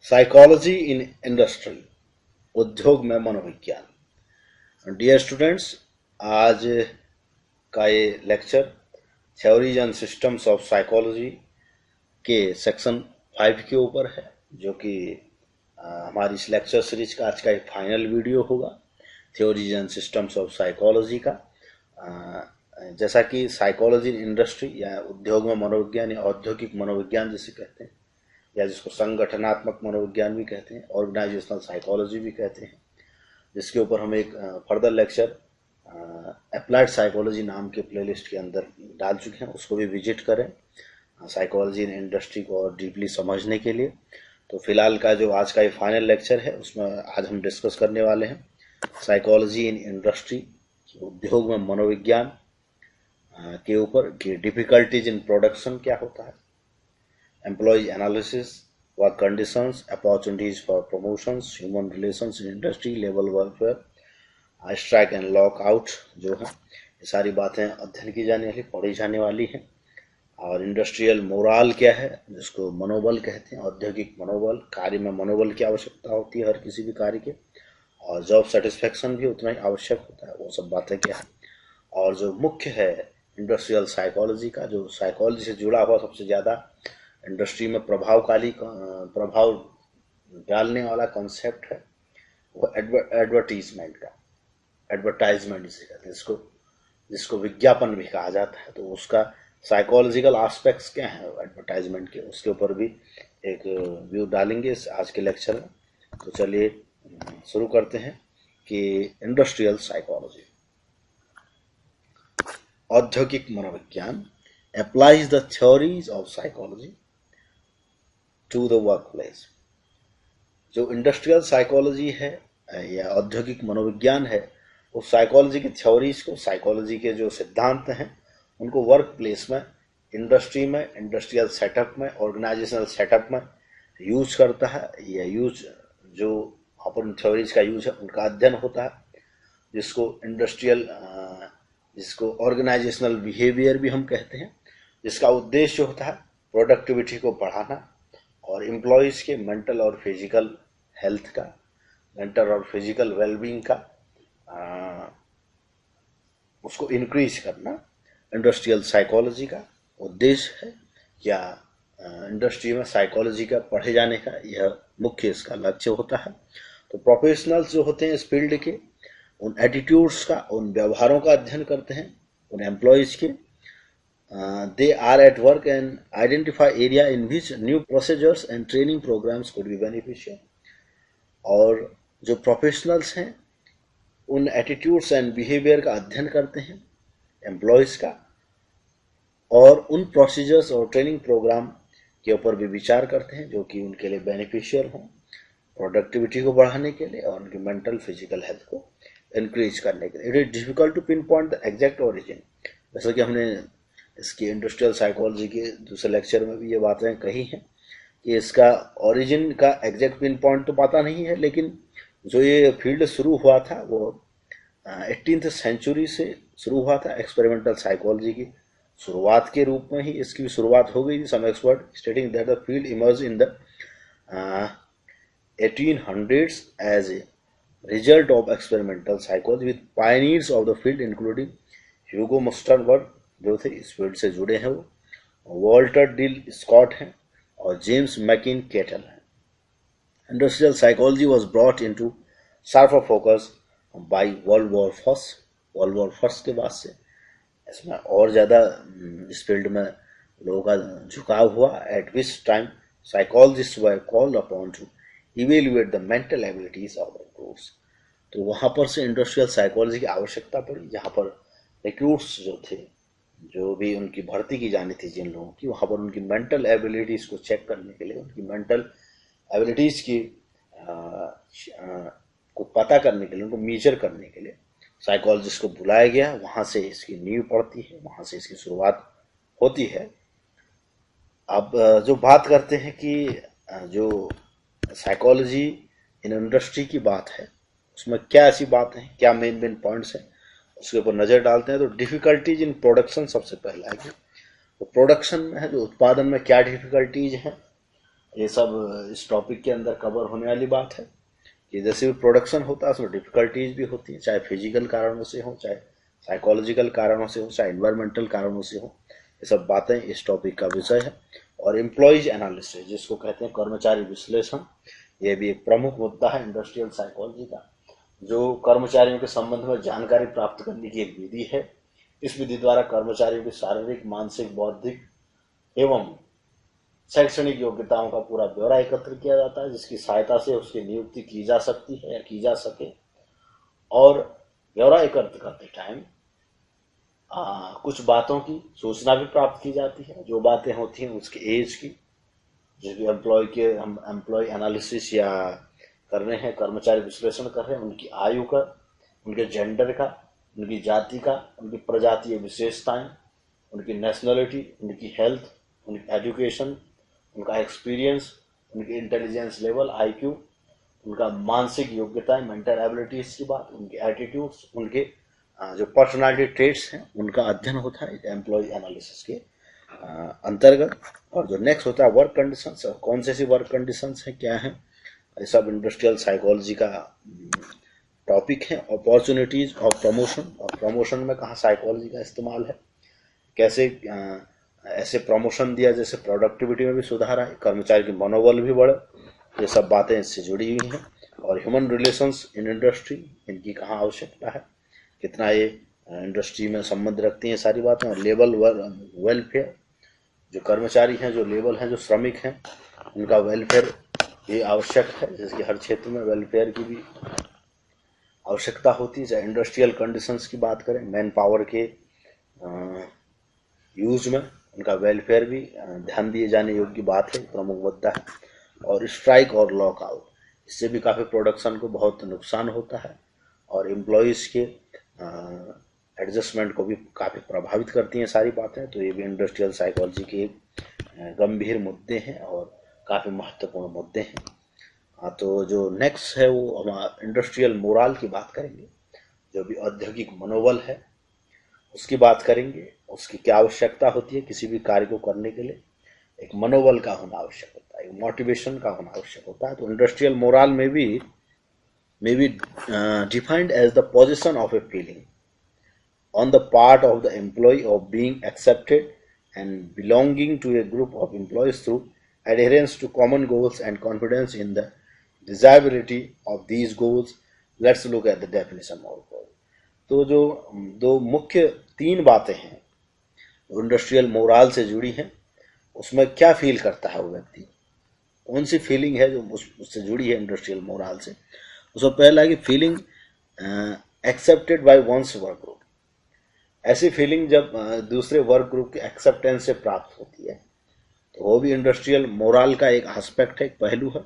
Psychology in industry, उद्योग में मनोविज्ञान। डियर स्टूडेंट्स, आज का ये lecture theories and systems of psychology के सेक्शन 5 के ऊपर है, जो कि हमारी इस लेक्चर सीरीज का आज का एक फाइनल वीडियो होगा, theories and systems of psychology का। जैसा कि साइकोलॉजी इन इंडस्ट्री या उद्योग में मनोविज्ञान या औद्योगिक मनोविज्ञान जिसे कहते हैं, या जिसको संगठनात्मक मनोविज्ञान भी कहते हैं, ऑर्गेनाइजेशनल साइकोलॉजी भी कहते हैं, जिसके ऊपर हम एक फर्दर लेक्चर अप्लाइड साइकोलॉजी नाम के प्लेलिस्ट के अंदर डाल चुके हैं। उसको भी विजिट करें साइकोलॉजी इन इंडस्ट्री को और डीपली समझने के लिए। तो फिलहाल का जो आज का ये फाइनल लेक्चर है, उसमें आज हम डिस्कस करने वाले हैं साइकोलॉजी इन इंडस्ट्री, उद्योग में मनोविज्ञान के ऊपर कि डिफिकल्टीज इन प्रोडक्शन क्या होता है, employee analysis, work conditions, opportunities for promotions, human relations in industry, labor welfare, strike and lockout जो है, ये सारी बातें अध्ययन की जाने वाली, पढ़ी जाने वाली हैं। और इंडस्ट्रियल मोराल क्या है, जिसको मनोबल कहते हैं, औद्योगिक मनोबल, कार्य में मनोबल की आवश्यकता होती है हर किसी भी कार्य के, और जॉब सेटिस्फेक्शन भी उतना ही आवश्यक होता है, वो सब बातें क्या है। और जो मुख्य है इंडस्ट्रियल साइकोलॉजी का, जो साइकोलॉजी से जुड़ा हुआ सबसे ज़्यादा इंडस्ट्री में प्रभाव डालने वाला कॉन्सेप्ट है, वो एडवर्टीजमेंट का, एडवर्टाइजमेंट जिसे कहते हैं, जिसको विज्ञापन भी कहा जाता है। तो उसका साइकोलॉजिकल एस्पेक्ट्स क्या है एडवर्टाइजमेंट के, उसके ऊपर भी एक व्यू डालेंगे आज के लेक्चर में। तो चलिए शुरू करते हैं कि इंडस्ट्रियल साइकोलॉजी, औद्योगिक मनोविज्ञान applies the theories of psychology to the workplace। जो इंडस्ट्रियल साइकोलॉजी है या औद्योगिक मनोविज्ञान है, वो साइकोलॉजी की थ्योरीज को, साइकोलॉजी के जो सिद्धांत हैं उनको वर्क प्लेस में, इंडस्ट्री में, इंडस्ट्रियल सेटअप में, ऑर्गेनाइजेशनल सेटअप में यूज करता है। या यूज जो अपन थ्योरीज का यूज है उनका अध्ययन होता है, जिसको ऑर्गेनाइजेशनल बिहेवियर भी हम कहते हैं, जिसका उद्देश्य होता है प्रोडक्टिविटी को बढ़ाना और एम्प्लॉयज के मेंटल और फिजिकल हेल्थ का, मेंटल और फिजिकल वेलबींग का उसको इंक्रीज करना इंडस्ट्रियल साइकोलॉजी का उद्देश्य है। या इंडस्ट्री में साइकोलॉजी का पढ़े जाने का यह मुख्य इसका लक्ष्य होता है। तो प्रोफेशनल्स जो होते हैं इस फील्ड के, उन एटीट्यूड्स का, उन व्यवहारों का अध्ययन करते हैं उन एम्प्लॉयज के। They are at work and identify area in which new procedures and training programs could be beneficial। और जो प्रोफेशनल्स हैं उन एटीट्यूड्स एंड बिहेवियर का अध्ययन करते हैं एम्प्लॉयज का, और उन प्रोसीजर्स और ट्रेनिंग प्रोग्राम के ऊपर भी विचार करते हैं जो कि उनके लिए बेनिफिशियल हों, प्रोडक्टिविटी को बढ़ाने के लिए और उनकी मेंटल फिजिकल हेल्थ को इंक्रीज करने के लिए। It is difficult to pinpoint the exact origin, जैसा कि हमने इसकी इंडस्ट्रियल साइकोलॉजी के दूसरे लेक्चर में भी ये बातें कही हैं कि इसका ओरिजिन का एग्जैक्ट पिन पॉइंट तो पता नहीं है, लेकिन जो ये फील्ड शुरू हुआ था वो 18th सेंचुरी से शुरू हुआ था। एक्सपेरिमेंटल साइकोलॉजी की शुरुआत के रूप में ही इसकी शुरुआत हो गई थी। Some expert stating that the field emerge in the 1800s as a result of experimental psychology with pioneers of the field including Hugo Munsterberg जो थे इस फील्ड से जुड़े हैं, वो वॉल्टर डिल स्कॉट हैं और जेम्स मैकिन केटल हैं। Industrial psychology was brought into sharper focus by world war first के बाद से इसमें और ज़्यादा इस फील्ड में लोगों का झुकाव हुआ। Eight which time psychologist were called upon two evaluate the mental abilities of recruits. तो वहाँ पर से इंडस्ट्रियल साइकोलॉजी की आवश्यकता पड़ी, जहाँ पर रिक्रूट्स जो थे, जो भी उनकी भर्ती की जानी थी जिन लोगों की, वहाँ पर उनकी मेंटल एबिलिटीज़ को चेक करने के लिए, उनकी मेंटल एबिलिटीज़ की को पता करने के लिए, उनको मेजर करने के लिए साइकोलॉजिस्ट को बुलाया गया। वहाँ से इसकी नींव पड़ती है, वहाँ से इसकी शुरुआत होती है। अब जो बात करते हैं कि जो साइकोलॉजी इन इंडस्ट्री की बात है, उसमें क्या ऐसी बात है, क्या मेन पॉइंट्स हैं, उसके ऊपर नज़र डालते हैं। तो डिफ़िकल्टीज इन प्रोडक्शन सबसे पहला है कि तो प्रोडक्शन में है, जो उत्पादन में क्या डिफ़िकल्टीज हैं, ये सब इस टॉपिक के अंदर कवर होने वाली बात है कि जैसे भी प्रोडक्शन होता है उसमें डिफिकल्टीज भी होती हैं, चाहे फिजिकल कारणों से हो, चाहे साइकोलॉजिकल कारणों से हो, चाहे इन्वायरमेंटल कारणों से हो। ये सब बातें इस टॉपिक का विषय है। और एम्प्लॉयज एनालिसिस, जिसको कहते हैं कर्मचारी विश्लेषण, ये भी एक प्रमुख मुद्दा है इंडस्ट्रियल साइकोलॉजी का, जो कर्मचारियों के संबंध में जानकारी प्राप्त करने की एक विधि है। इस विधि द्वारा कर्मचारियों की शारीरिक, मानसिक, बौद्धिक एवं शैक्षणिक योग्यताओं का पूरा ब्यौरा एकत्र किया जाता है, जिसकी सहायता से उसकी नियुक्ति की जा सकती है या की जा सके। और ब्यौरा एकत्र करते टाइम कुछ बातों की सूचना भी प्राप्त की जाती है, जो बातें होती हैं उसके एज की, जिस भी एम्प्लॉय के हम एम्प्लॉय एनालिसिस या कर रहे हैं, कर्मचारी विश्लेषण कर रहे हैं, उनकी आयु का, उनके जेंडर का, उनकी जाति का, उनकी प्रजातीय विशेषताएं, उनकी नेशनलिटी, उनकी हेल्थ, उनकी एजुकेशन, उनका एक्सपीरियंस, उनकी इंटेलिजेंस लेवल, आईक्यू, उनका मानसिक योग्यताएं, मेंटल एबिलिटीज की बात, उनके एटीट्यूड्स, उनके जो पर्सनालिटी ट्रेट्स हैं, उनका अध्ययन होता है एम्प्लॉय एनालिसिस के अंतर्गत। और जो नेक्स्ट होता है वर्क कंडीशंस, कौन से सी वर्क कंडीशंस हैं, क्या हैं, ये सब इंडस्ट्रियल साइकोलॉजी का टॉपिक है। अपॉर्चुनिटीज ऑफ प्रमोशन, और प्रमोशन में कहाँ साइकोलॉजी का इस्तेमाल है, कैसे ऐसे प्रमोशन दिया जैसे प्रोडक्टिविटी में भी सुधार आए, कर्मचारी की मनोबल भी बढ़े, ये सब बातें इससे जुड़ी हुई हैं। और ह्यूमन रिलेशंस इन इंडस्ट्री, इनकी कहाँ आवश्यकता है, कितना ये इंडस्ट्री में संबंध रखती हैं सारी बातें। और लेबर वेलफेयर, जो कर्मचारी हैं, जो लेबर हैं, जो श्रमिक हैं, उनका वेलफेयर ये आवश्यक है, जिसकी हर क्षेत्र में वेलफेयर की भी आवश्यकता होती है। चाहे इंडस्ट्रियल कंडीशंस की बात करें, मैन पावर के यूज में उनका वेलफेयर भी ध्यान दिए जाने योग्य बात है, प्रमुख मुद्दा है। और स्ट्राइक और लॉकआउट, इससे भी काफ़ी प्रोडक्शन को बहुत नुकसान होता है और एम्प्लॉयज़ के एडजस्टमेंट को भी काफ़ी प्रभावित करती हैं सारी बातें। तो ये भी इंडस्ट्रियल साइकोलॉजी के एक गंभीर मुद्दे हैं और काफ़ी महत्वपूर्ण मुद्दे हैं। हाँ, तो जो नेक्स्ट है वो हम इंडस्ट्रियल मोराल की बात करेंगे, जो भी औद्योगिक मनोबल है उसकी बात करेंगे। उसकी क्या आवश्यकता होती है, किसी भी कार्य को करने के लिए एक मनोबल का होना आवश्यक होता है, एक मोटिवेशन का होना आवश्यक होता है। तो इंडस्ट्रियल मोराल में भी defined as the possession of a feeling on the part of the employee of being accepted and belonging to a group of employees through adherence to common goals and confidence in the desirability of these goals. Let's look at the definition of goal. तो जो दो मुख्य तीन बातें हैं industrial morale से जुड़ी हैं, उसमें क्या फील करता है वो व्यक्ति, कौन सी फीलिंग है जो उससे जुड़ी है इंडस्ट्रियल मोराल से। उसमें पहला है कि feeling accepted by one's work group, ऐसी फीलिंग जब दूसरे वर्क ग्रुप के एक्सेप्टेंस से प्राप्त होती है, तो वो भी इंडस्ट्रियल मोराल का एक एस्पेक्ट है, एक पहलू है।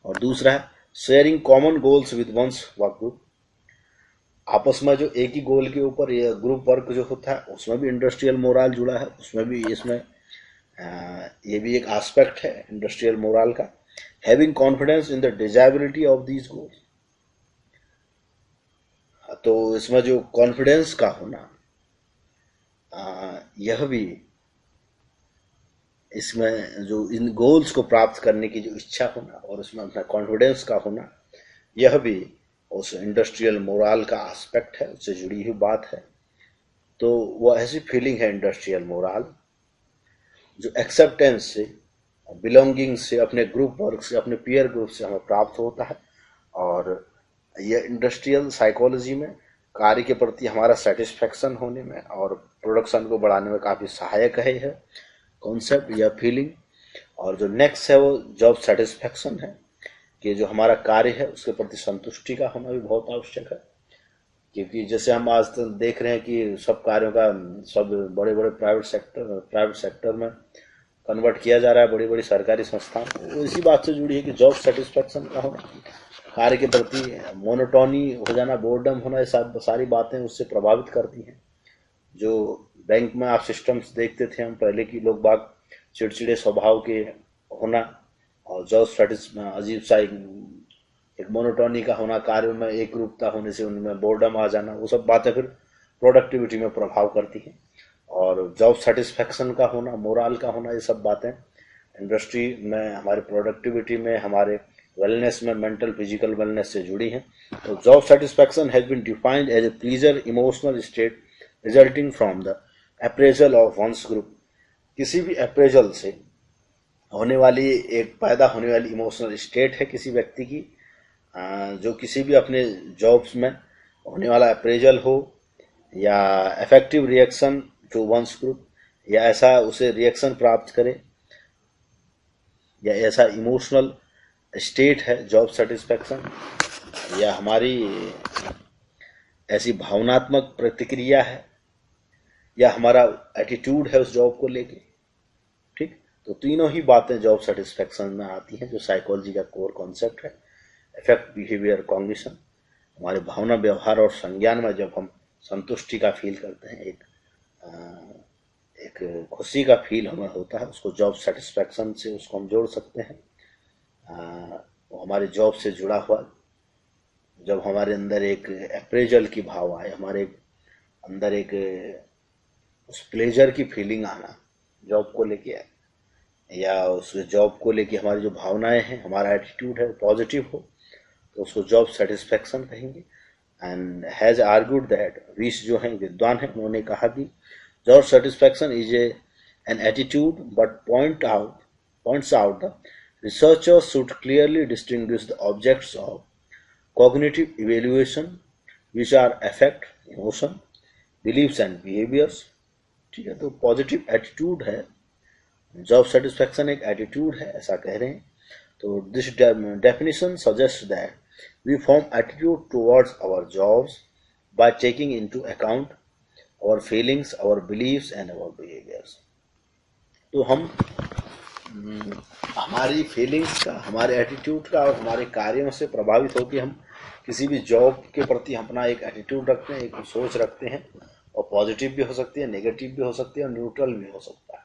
और दूसरा है sharing common goals with one's work group, आपस में जो एक ही गोल के ऊपर ये ग्रुप वर्क जो होता है उसमें भी इंडस्ट्रियल मोराल जुड़ा है, उसमें भी इसमें ये भी एक एस्पेक्ट है इंडस्ट्रियल मोराल का। Having confidence in the desirability of these goals, तो इसमें जो कॉन्फिडेंस का होना, यह भी इसमें जो इन गोल्स को प्राप्त करने की जो इच्छा होना और उसमें अपना कॉन्फिडेंस का होना, यह भी उस इंडस्ट्रियल मोराल का एस्पेक्ट है, उससे जुड़ी हुई बात है। तो वह ऐसी फीलिंग है इंडस्ट्रियल मोराल जो एक्सेप्टेंस से, बिलोंगिंग से, अपने ग्रुप वर्क से, अपने पीयर ग्रुप से हमें प्राप्त होता है। और यह इंडस्ट्रियल साइकोलॉजी में कार्य के प्रति हमारा सेटिस्फेक्शन होने में और प्रोडक्शन को बढ़ाने में काफ़ी सहायक है यह कॉन्सेप्ट या फीलिंग। और जो नेक्स्ट है वो जॉब सेटिस्फेक्शन है, कि जो हमारा कार्य है उसके प्रति संतुष्टि का होना भी बहुत आवश्यक है। क्योंकि जैसे हम आज तक देख रहे हैं कि सब कार्यों का सब बड़े बड़े प्राइवेट सेक्टर में कन्वर्ट किया जा रहा है, बड़ी बड़ी सरकारी संस्थान, तो इसी बात से जुड़ी है कि जॉब सेटिस्फेक्शन का होना, कार्य के प्रति मोनोटोनी हो जाना, बोर्डम होना, ये सारी बातें उससे प्रभावित करती हैं। जो बैंक में आप सिस्टम्स देखते थे हम पहले की, लोग बाग चिड़चिड़े स्वभाव के होना और जॉब अजीब सा एक मोनोटोनी का होना, कार्य में एक रूपता होने से उनमें बोर्डम आ जाना, वो सब बातें फिर प्रोडक्टिविटी में प्रभाव करती हैं। और जॉब सेटिस्फेक्शन का होना, मोराल का होना, ये सब बातें इंडस्ट्री में, हमारे प्रोडक्टिविटी में, हमारे वेलनेस में, मेंटल फिजिकल वेलनेस से जुड़ी हैं। तो job satisfaction has been defined as a pleasure emotional state resulting from the appraisal of one's group. किसी भी अप्रेजल से होने वाली एक पैदा होने वाली इमोशनल स्टेट है किसी व्यक्ति की, जो किसी भी अपने जॉब्स में होने वाला अप्रेजल हो या effective reaction to one's group, या ऐसा उसे रिएक्शन प्राप्त करे, या ऐसा इमोशनल स्टेट है जॉब सेटिस्फैक्शन, या हमारी ऐसी भावनात्मक प्रतिक्रिया है, या हमारा एटीट्यूड है उस जॉब को लेके। ठीक, तो तीनों ही बातें जॉब सेटिस्फैक्शन में आती हैं, जो साइकोलॉजी का कोर कॉन्सेप्ट है। इफेक्ट, बिहेवियर, कॉग्निशन, हमारे भावना, व्यवहार और संज्ञान में जब हम संतुष्टि का फील करते हैं, एक खुशी का फील हमें होता है, उसको जॉब सेटिस्फैक्शन से उसको हम जोड़ सकते हैं। वो हमारे जॉब से जुड़ा हुआ, जब हमारे अंदर एक अप्रेजल की भाव आए, हमारे अंदर एक उस प्लेजर की फीलिंग आना जॉब को लेके, या उस जॉब को लेके हमारी जो भावनाएं हैं, हमारा एटीट्यूड है पॉजिटिव हो, तो उसको जॉब सेटिस्फैक्शन कहेंगे। एंड हैज आर्ग्यूड दैट, रीस जो हैं विद्वान हैं, उन्होंने कहा कि job satisfaction is an attitude but points out the researchers should clearly distinguish the objects of cognitive evaluation, which are affect, emotion, beliefs and behaviors। ठीक है, तो पॉजिटिव एटीट्यूड है, जॉब सेटिस्फैक्शन एक एटीट्यूड है, ऐसा कह रहे हैं। तो this definition suggest that we form attitude towards our jobs by taking into account our feelings, our beliefs and our behaviours. तो हम हमारी फीलिंग्स का, हमारे एटीट्यूड का और हमारे कार्यों से प्रभावित होकर हम किसी भी जॉब के प्रति अपना एक एटीट्यूड रखते हैं, एक सोच रखते हैं, और पॉजिटिव भी हो सकती है, नेगेटिव भी हो सकती है, और न्यूट्रल भी हो सकता है।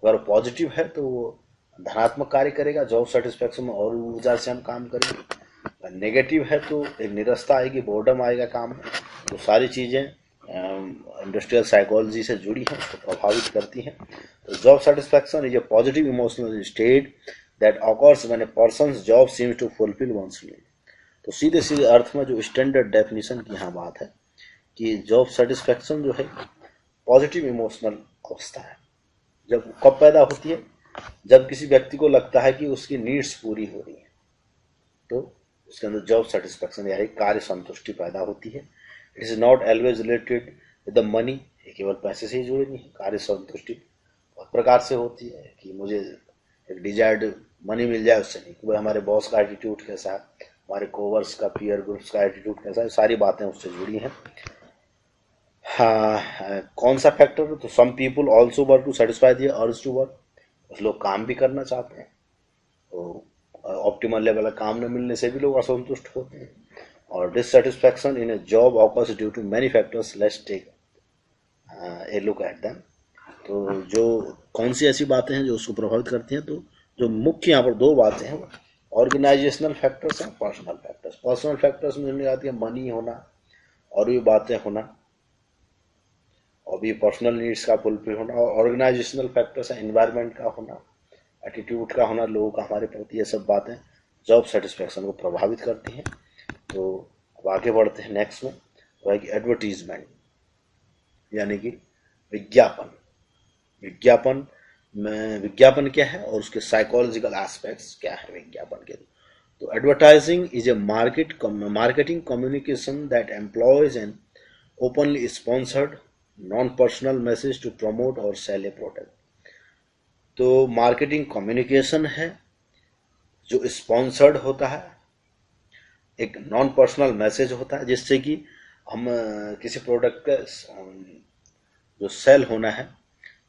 अगर पॉजिटिव है तो वो धनात्मक कार्य करेगा, जॉब सेटिस्फैक्शन में और ऊर्जा से हम काम करेंगे। नेगेटिव है तो एक निरस्ता आएगी, बोर्डम आएगा काम में। तो सारी चीज़ें इंडस्ट्रियल साइकोलॉजी से जुड़ी हैं, उसको प्रभावित करती हैं। तो job satisfaction is a positive emotional state that occurs when a person's job seems to fulfil one's need. तो सीधे सीधे अर्थ में जो स्टैंडर्ड डेफिनेशन की यहाँ बात है कि जॉब सेटिस्फैक्शन जो है पॉजिटिव इमोशनल अवस्था है। जब कब पैदा होती है? जब किसी व्यक्ति को लगता है कि उसकी नीड्स पूरी हो रही है, तो उसके अंदर जॉब सेटिस्फैक्शन यानी कार्य संतुष्टि पैदा होती है। It is not always related with the money, ये केवल पैसे से ही जुड़े नहीं है। कार्य संतुष्टि बहुत प्रकार से होती है कि मुझे एक डिजायर्ड मनी मिल जाए, उससे नहीं, कि हमारे बॉस का एटीट्यूड कैसा है, हमारे कोवर्स का, पीयर ग्रुप्स का एटीट्यूड कैसा है, सारी बातें उससे जुड़ी हैं। हाँ, कौन सा फैक्टर? तो some people also work to satisfy their urge to work, कुछ लोग काम भी करना चाहते हैं, तो ऑप्टिमल लेवल का काम न मिलने से भी लोग असंतुष्ट होते हैं। और dissatisfaction in a job occurs due to many factors, let's take a look at them. तो जो कौन सी ऐसी बातें हैं जो उसको प्रभावित करती हैं? तो जो मुख्य यहाँ पर दो बातें हैं, ऑर्गेनाइजेशनल फैक्टर्स हैं, पर्सनल फैक्टर्स। पर्सनल फैक्टर्स में आती है मनी होना और भी बातें होना, और भी पर्सनल नीड्स का फुलफिल होना। और ऑर्गेनाइजेशनल फैक्टर्स है एनवायरनमेंट का होना, एटीट्यूड का होना लोगों का हमारे प्रति, ये सब बातें जॉब सेटिस्फैक्शन को प्रभावित करती हैं। तो अब आगे बढ़ते हैं नेक्स्ट में, वो है कि एडवर्टीजमेंट यानी कि विज्ञापन। विज्ञापन में विज्ञापन क्या है और उसके साइकोलॉजिकल एस्पेक्ट्स क्या है विज्ञापन के? तो advertising is a marketing communication that employs an openly sponsored non personal message to promote और सेल ए प्रोडक्ट। तो मार्केटिंग कम्युनिकेशन है जो स्पॉन्सर्ड होता है, एक नॉन पर्सनल मैसेज होता है जिससे कि हम किसी प्रोडक्ट का जो सेल होना है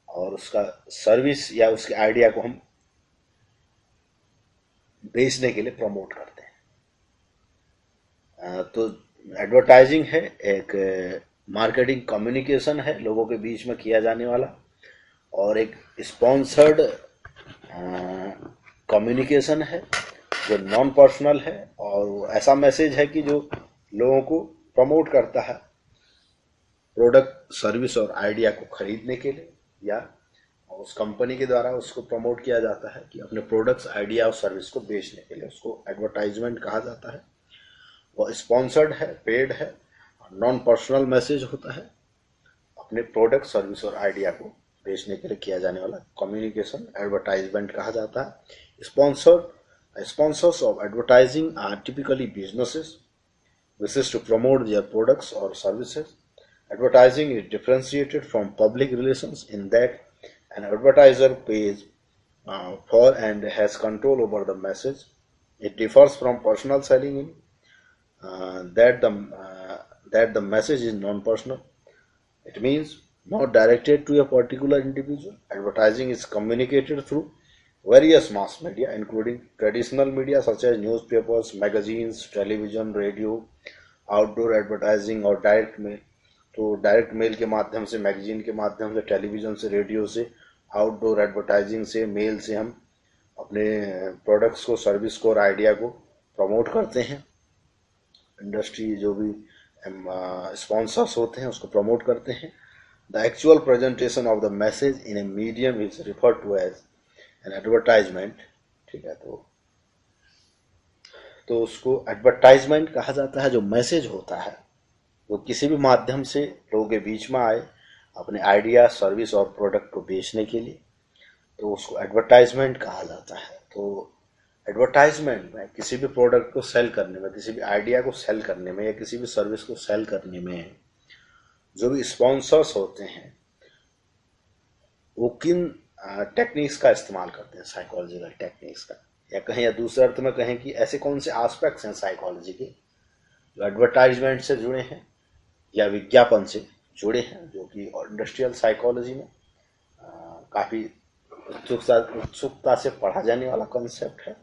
और उसका सर्विस या उसके आइडिया को हम बेचने के लिए प्रमोट करते हैं। तो एडवर्टाइजिंग है एक मार्केटिंग कम्युनिकेशन है लोगों के बीच में किया जाने वाला, और एक स्पॉन्सर्ड कम्युनिकेशन है जो नॉन पर्सनल है, और ऐसा मैसेज है कि जो लोगों को प्रमोट करता है प्रोडक्ट, सर्विस और आइडिया को खरीदने के लिए या उस कंपनी के द्वारा उसको प्रमोट किया जाता है कि अपने प्रोडक्ट्स, आइडिया और सर्विस को बेचने के लिए, उसको एडवर्टाइजमेंट कहा जाता है। वो स्पॉन्सर्ड है, पेड है, नॉन पर्सनल मैसेज होता है। अपने प्रोडक्ट, सर्विस और आइडिया को बेचने के लिए किया जाने वाला कम्युनिकेशन एडवर्टाइजमेंट कहा जाता है। Sponsors of advertising are typically businesses wishes to promote their products or services. Advertising is differentiated from public relations in that an advertiser pays for and has control over the message. It differs from personal selling in that the message is non-personal. It means not directed to a particular individual. Advertising is communicated through various mass media, including traditional media such as newspapers, magazines, television, radio, outdoor advertising और direct mail. तो direct mail के माध्यम से, magazine के माध्यम से, television से, radio से, आउटडोर एडवर्टाइजिंग से, मेल से हम अपने प्रोडक्ट्स को, सर्विस को और आइडिया को प्रमोट करते हैं। इंडस्ट्री जो भी स्पॉन्सर्स होते हैं उसको प्रमोट करते हैं। The actual presentation of the message in a medium is referred to as an advertisement. ठीक है, तो उसको एडवर्टाइजमेंट कहा जाता है। जो मैसेज होता है वो किसी भी माध्यम से लोगों के बीच में आए अपने आइडिया, सर्विस और प्रोडक्ट को बेचने के लिए, तो उसको एडवर्टाइजमेंट कहा जाता है। तो एडवर्टाइजमेंट में किसी भी प्रोडक्ट को सेल करने में, किसी भी आइडिया को सेल करने में या किसी भी सर्विस को सेल करने में जो भी स्पॉन्सर्स होते हैं वो किन टेक्निक्स का इस्तेमाल करते हैं, साइकोलॉजिकल टेक्निक्स का, या कहें या दूसरे अर्थ में कहें कि ऐसे कौन से एस्पेक्ट्स हैं साइकोलॉजी के जो एडवर्टाइजमेंट से जुड़े हैं या विज्ञापन से जुड़े हैं, जो कि इंडस्ट्रियल साइकोलॉजी में काफ़ी उत्सुकता से पढ़ा जाने वाला कॉन्सेप्ट है।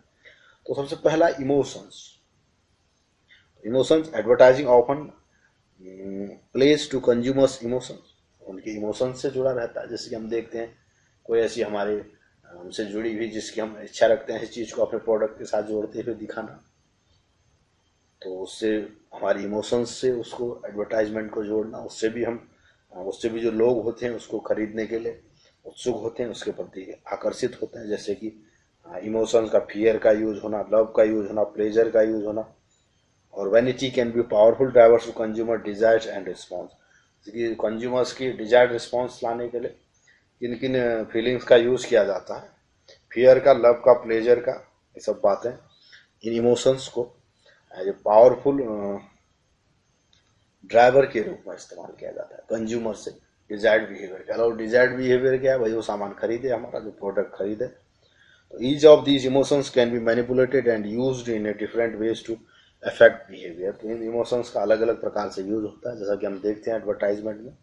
तो सबसे पहला emotions. Advertising often plays to consumers emotions, उनके इमोशंस से जुड़ा रहता है। जैसे कि हम देखते हैं कोई ऐसी हमारे हमसे जुड़ी हुई जिसकी हम इच्छा रखते हैं इस चीज़ को अपने प्रोडक्ट के साथ जोड़ते हुए दिखाना, तो उससे हमारी इमोशंस से उसको एडवर्टाइजमेंट को जोड़ना, उससे भी जो लोग होते हैं उसको खरीदने के लिए उत्सुक होते हैं, उसके प्रति आकर्षित होते हैं। जैसे कि इमोशंस का फियर का यूज होना, लव का यूज होना, प्लेजर का यूज होना। और vanity can be powerful drivers to consumer desires and response. जैसे कि कंज्यूमर्स की डिजायर्ड रिस्पॉन्स लाने के लिए किन किन फीलिंग्स का यूज किया जाता है, फियर का, लव का, प्लेजर का, ये सब बातें इन इमोशंस को एज ए पावरफुल ड्राइवर के रूप में इस्तेमाल किया जाता है कंज्यूमर से डिजायर्ड बिहेवियर का। और डिजायर्ड बिहेवियर क्या है, भाई वो सामान खरीदे, हमारा जो प्रोडक्ट खरीदे। तो each of these emotions can be manipulated and used in a different ways to affect behaviour. तो इन इमोशंस का अलग अलग प्रकार से यूज होता है, जैसा कि हम देखते हैं एडवर्टाइजमेंट में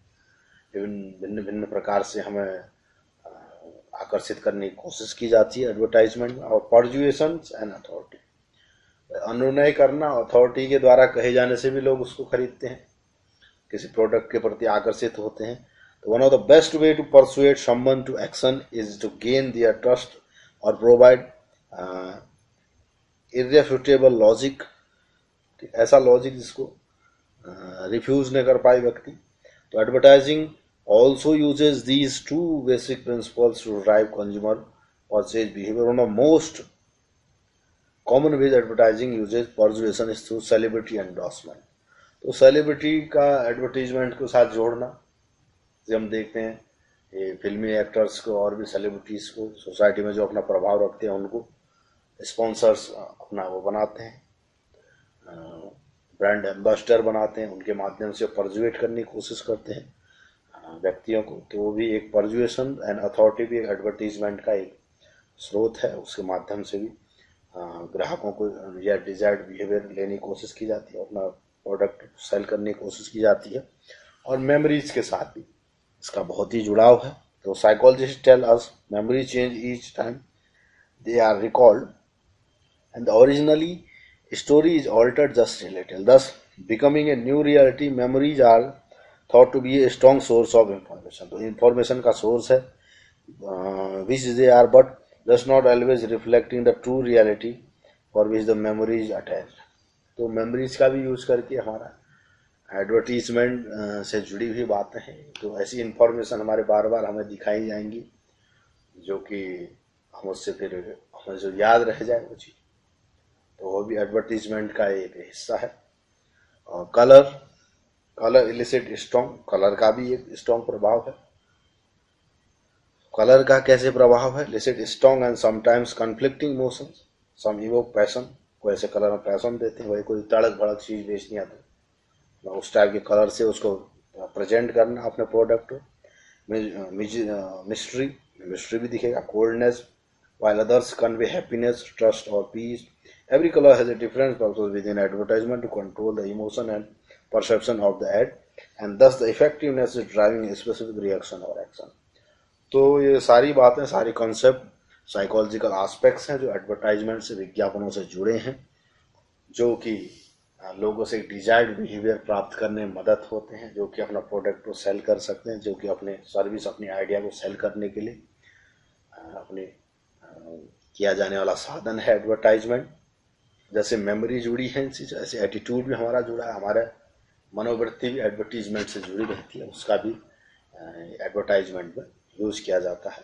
भिन्न भिन्न प्रकार से हमें आकर्षित करने की कोशिश की जाती है एडवर्टाइजमेंट में। और परजुएशन एंड अथॉरिटी, अनुनय करना, अथॉरिटी के द्वारा कहे जाने से भी लोग उसको खरीदते हैं, किसी प्रोडक्ट के प्रति आकर्षित होते हैं। तो one of the best way to persuade someone to action is to gain their trust और प्रोवाइड इररेफ्यूटेबल लॉजिक, ऐसा लॉजिक जिसको रिफ्यूज नहीं कर पाए व्यक्ति। तो एडवर्टाइजिंग also uses these two basic principles to drive consumer purchase behavior. One of most common ways advertising uses persuasion is through celebrity endorsement. तो सेलिब्रिटी का एडवर्टीजमेंट के साथ जोड़ना, जैसे हम देखते हैं ये फिल्मी एक्टर्स को और भी सेलिब्रिटीज को सोसाइटी में जो अपना प्रभाव रखते हैं उनको स्पॉन्सर्स अपना वो बनाते हैं, ब्रांड एम्बेसडर बनाते हैं, उनके माध्यम से परजुएट करने की कोशिश करते हैं व्यक्तियों को। तो वो भी एक परजुएशन एंड अथॉरिटी भी एक एडवर्टीजमेंट का एक स्रोत है, उसके माध्यम से भी ग्राहकों को या डिजायर्ड बिहेवियर लेने की कोशिश की जाती है, अपना प्रोडक्ट सेल करने की कोशिश की जाती है। और मेमोरीज के साथ भी इसका बहुत ही जुड़ाव है। तो psychologist tell us memory change each time they are recalled and originally story is altered just related, thus becoming a new reality. Memories are thought to be a strong source of information. तो information का source है which they are but does not always reflecting the true reality for which the memory is attached. तो memories का भी use करके हमारा advertisement से जुड़ी हुई बातें हैं। तो ऐसी इंफॉर्मेशन हमारे बार बार हमें दिखाई जाएंगी जो कि हम उससे फिर हमें जो याद रह जाए वो चीज़, तो वो भी एडवर्टीजमेंट का एक हिस्सा है। और colour, colour illicit strong, colour का भी एक स्ट्रॉन्ग प्रभाव है। कलर का कैसे प्रभाव है? Elicit strong and sometimes conflicting emotions, some evoke passion, कोई ऐसे कलर में पैशन देते हैं, वही कोई तड़क भड़क चीज बेचनी आती है, उस टाइप के कलर से उसको प्रेजेंट करना अपने प्रोडक्ट को। मिस्ट्री, मिस्ट्री भी दिखेगा। Coldness, while others convey happiness, trust, or peace. Every color has a different purpose within advertisement to control the emotion and perception of the ad, and thus the effectiveness is driving a specific reaction or action. तो ये सारी बातें, सारी concept psychological aspects हैं जो advertisement से, विज्ञापनों से जुड़े हैं, जो कि लोगों से डिजायर्ड बिहेवियर प्राप्त करने में मदद होते हैं, जो कि अपना प्रोडक्ट को सेल कर सकते हैं, जो कि अपने सर्विस, अपनी आइडिया को सेल करने के लिए अपने किया जाने वाला साधन है एडवर्टाइजमेंट। जैसे मेमोरी जुड़ी है इनसे, ऐसे एटीट्यूड भी हमारा जुड़ा है, हमारा मनोवृत्ति भी एडवर्टीजमेंट से जुड़ी रहती है, उसका भी एडवर्टाइजमेंट में यूज किया जाता है।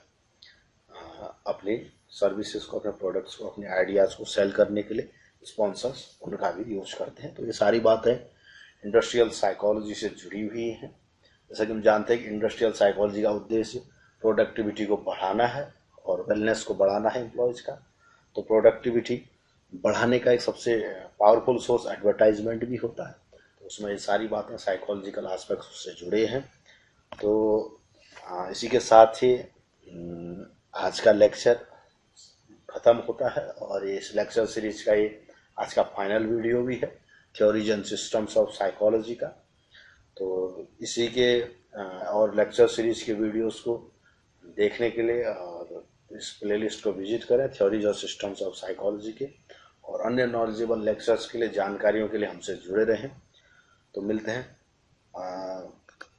अपनी सर्विसेज को, अपने प्रोडक्ट्स को, अपने आइडियाज़ को सेल करने के लिए स्पॉन्सर्स उनका भी यूज करते हैं। तो ये सारी बातें इंडस्ट्रियल साइकोलॉजी से जुड़ी हुई हैं। जैसा कि हम जानते हैं कि इंडस्ट्रियल साइकोलॉजी का उद्देश्य प्रोडक्टिविटी को बढ़ाना है और वेलनेस को बढ़ाना है एम्प्लॉयज़ का। तो प्रोडक्टिविटी बढ़ाने का एक सबसे पावरफुल सोर्स एडवर्टाइजमेंट भी होता है। तो उसमें ये सारी बातें साइकोलॉजिकल एस्पेक्ट्स उससे जुड़े हैं। तो इसी के साथ ही आज का लेक्चर ख़त्म होता है, और ये इस लेक्चर सीरीज का ये आज का फाइनल वीडियो भी है, theories and systems of psychology का। तो इसी के और लेक्चर सीरीज के वीडियोस को देखने के लिए और इस प्लेलिस्ट को विजिट करें, थ्योरीज और सिस्टम्स ऑफ साइकोलॉजी के, और अन्य नॉलेजेबल लेक्चर्स के लिए, जानकारियों के लिए हमसे जुड़े रहें। तो मिलते हैं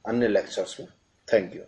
अन्य लेक्चर्स में। Thank you.